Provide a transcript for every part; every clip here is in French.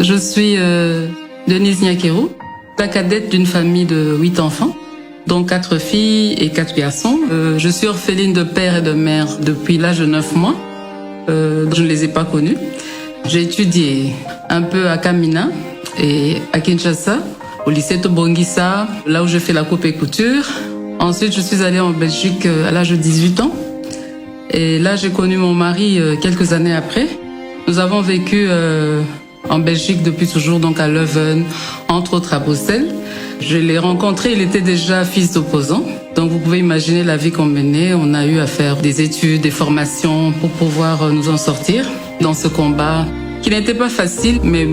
Je suis Denise Nyakeru, la cadette d'une famille de 8 enfants, dont 4 filles et 4 garçons. Je suis orpheline de père et de mère depuis l'âge de 9 mois. Je ne les ai pas connus. J'ai étudié un peu à Kamina et à Kinshasa, au lycée Tobongisa, là où je fais la coupe et couture. Ensuite, je suis allée en Belgique à l'âge de 18 ans. Et là, j'ai connu mon mari quelques années après. Nous avons vécu en Belgique depuis toujours, donc à Leuven, entre autres à Bruxelles. Je l'ai rencontré, il était déjà fils d'opposant. Donc vous pouvez imaginer la vie qu'on menait. On a eu à faire des études, des formations pour pouvoir nous en sortir dans ce combat qui n'était pas facile, mais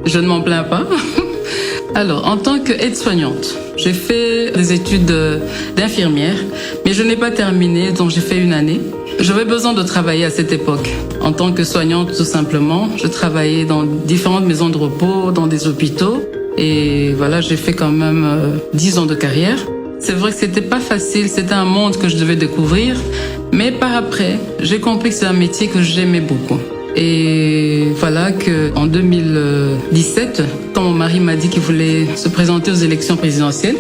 je ne m'en plains pas. Alors, en tant qu'aide-soignante, j'ai fait des études d'infirmière, mais je n'ai pas terminé, donc j'ai fait une année. J'avais besoin de travailler à cette époque. En tant que soignante, tout simplement, je travaillais dans différentes maisons de repos, dans des hôpitaux. Et voilà, j'ai fait quand même 10 ans de carrière. C'est vrai que c'était pas facile, c'était un monde que je devais découvrir. Mais par après, j'ai compris que c'est un métier que j'aimais beaucoup. Et voilà que en 2017, quand mon mari m'a dit qu'il voulait se présenter aux élections présidentielles,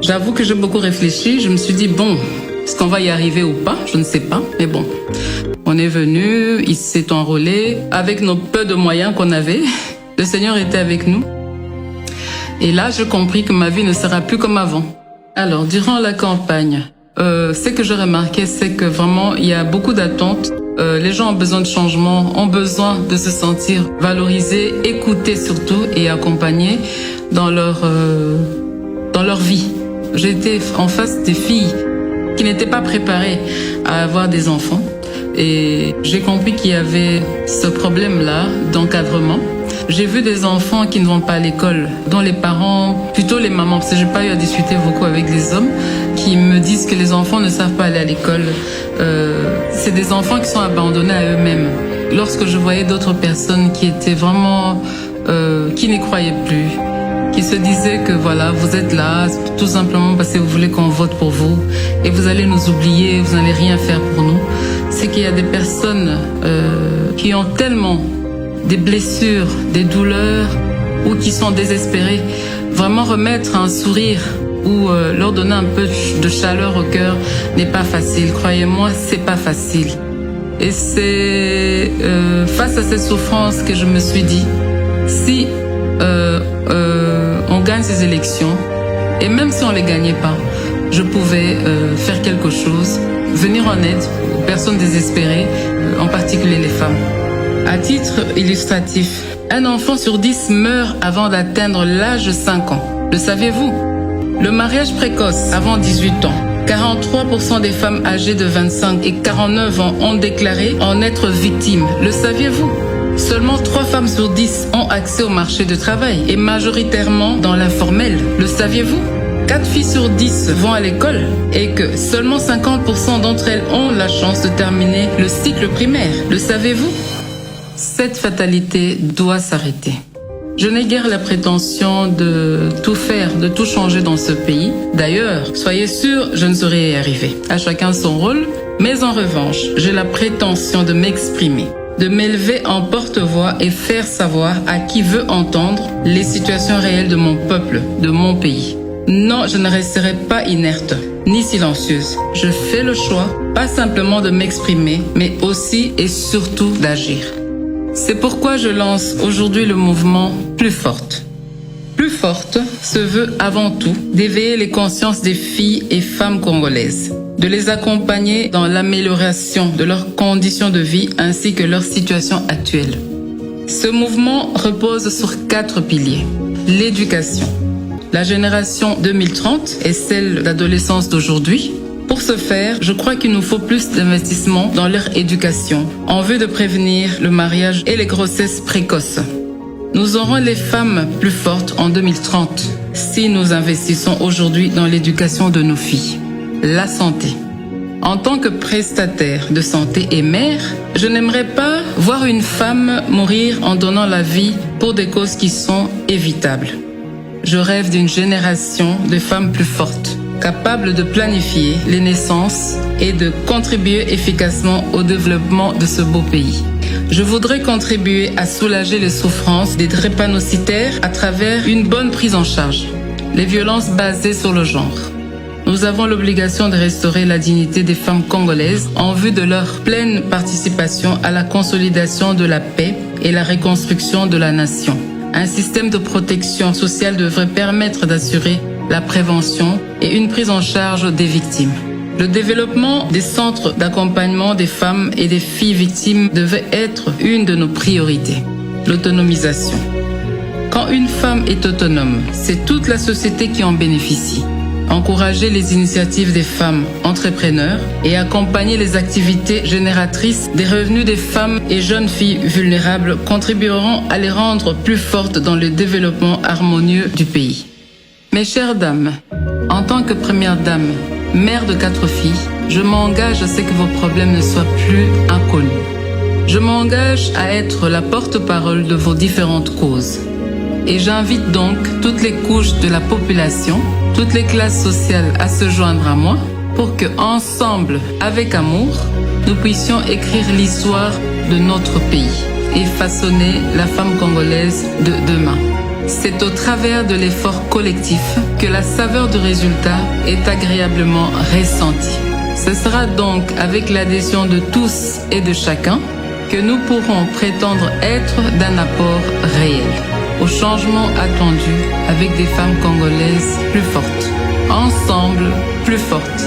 j'avoue que j'ai beaucoup réfléchi. Je me suis dit, bon, est-ce qu'on va y arriver ou pas? Je ne sais pas, mais bon. On est venu, il s'est enrôlé avec nos peu de moyens qu'on avait. Le Seigneur était avec nous. Et là, j'ai compris que ma vie ne sera plus comme avant. Alors, durant la campagne, ce que j'ai remarqué, c'est que vraiment, il y a beaucoup d'attentes. Les gens ont besoin de changement, ont besoin de se sentir valorisés, écoutés surtout et accompagnés dans leur vie. J'étais en face des filles qui n'étaient pas préparées à avoir des enfants. Et j'ai compris qu'il y avait ce problème-là d'encadrement. J'ai vu des enfants qui ne vont pas à l'école, dont les parents, plutôt les mamans, parce que j'ai pas eu à discuter beaucoup avec les hommes, qui me disent que les enfants ne savent pas aller à l'école. C'est des enfants qui sont abandonnés à eux-mêmes. Lorsque je voyais d'autres personnes qui étaient vraiment, qui n'y croyaient plus, qui se disaient que voilà, vous êtes là tout simplement parce que vous voulez qu'on vote pour vous et vous allez nous oublier, vous n'allez rien faire pour nous. C'est qu'il y a des personnes qui ont tellement des blessures, des douleurs ou qui sont désespérées. Vraiment remettre un sourire ou leur donner un peu de chaleur au cœur n'est pas facile. Croyez-moi, c'est pas facile. Et c'est face à cette souffrance que je me suis dit, si on gagne ces élections, et même si on les gagnait pas, je pouvais faire quelque chose, venir en aide aux personnes désespérées, en particulier les femmes. À titre illustratif, un enfant sur 10 meurt avant d'atteindre l'âge de 5 ans. Le saviez-vous? Le mariage précoce avant 18 ans. 43% des femmes âgées de 25 et 49 ans ont déclaré en être victimes. Le saviez-vous? Seulement 3 femmes sur 10 ont accès au marché du travail et majoritairement dans l'informel. Le saviez-vous? 4 filles sur 10 vont à l'école et que seulement 50% d'entre elles ont la chance de terminer le cycle primaire. Le savez-vous? Cette fatalité doit s'arrêter. Je n'ai guère la prétention de tout faire, de tout changer dans ce pays. D'ailleurs, soyez sûrs, je ne saurais y arriver. À chacun son rôle, mais en revanche, j'ai la prétention de m'exprimer, de m'élever en porte-voix et faire savoir à qui veut entendre les situations réelles de mon peuple, de mon pays. Non, je ne resterai pas inerte, ni silencieuse. Je fais le choix, pas simplement de m'exprimer, mais aussi et surtout d'agir. C'est pourquoi je lance aujourd'hui le mouvement Plus Forte. Plus Forte se veut avant tout d'éveiller les consciences des filles et femmes congolaises, de les accompagner dans l'amélioration de leurs conditions de vie ainsi que leur situation actuelle. Ce mouvement repose sur 4 piliers. L'éducation. La génération 2030 est celle d'adolescence d'aujourd'hui. Pour ce faire, je crois qu'il nous faut plus d'investissement dans leur éducation, en vue de prévenir le mariage et les grossesses précoces. Nous aurons les femmes plus fortes en 2030 si nous investissons aujourd'hui dans l'éducation de nos filles. La santé. En tant que prestataire de santé et mère, je n'aimerais pas voir une femme mourir en donnant la vie pour des causes qui sont évitables. Je rêve d'une génération de femmes plus fortes, capables de planifier les naissances et de contribuer efficacement au développement de ce beau pays. Je voudrais contribuer à soulager les souffrances des drépanocytaires à travers une bonne prise en charge. Les violences basées sur le genre. Nous avons l'obligation de restaurer la dignité des femmes congolaises en vue de leur pleine participation à la consolidation de la paix et la reconstruction de la nation. Un système de protection sociale devrait permettre d'assurer la prévention et une prise en charge des victimes. Le développement des centres d'accompagnement des femmes et des filles victimes devait être une de nos priorités. L'autonomisation. Quand une femme est autonome, c'est toute la société qui en bénéficie. Encourager les initiatives des femmes entrepreneurs et accompagner les activités génératrices des revenus des femmes et jeunes filles vulnérables contribueront à les rendre plus fortes dans le développement harmonieux du pays. Mes chères dames, en tant que première dame, mère de 4 filles, je m'engage à ce que vos problèmes ne soient plus inconnus. Je m'engage à être la porte-parole de vos différentes causes. Et j'invite donc toutes les couches de la population, toutes les classes sociales à se joindre à moi pour que, ensemble, avec amour, nous puissions écrire l'histoire de notre pays et façonner la femme congolaise de demain. C'est au travers de l'effort collectif que la saveur du résultat est agréablement ressentie. Ce sera donc avec l'adhésion de tous et de chacun que nous pourrons prétendre être d'un apport réel au changement attendu avec des femmes congolaises plus fortes. Ensemble, plus fortes.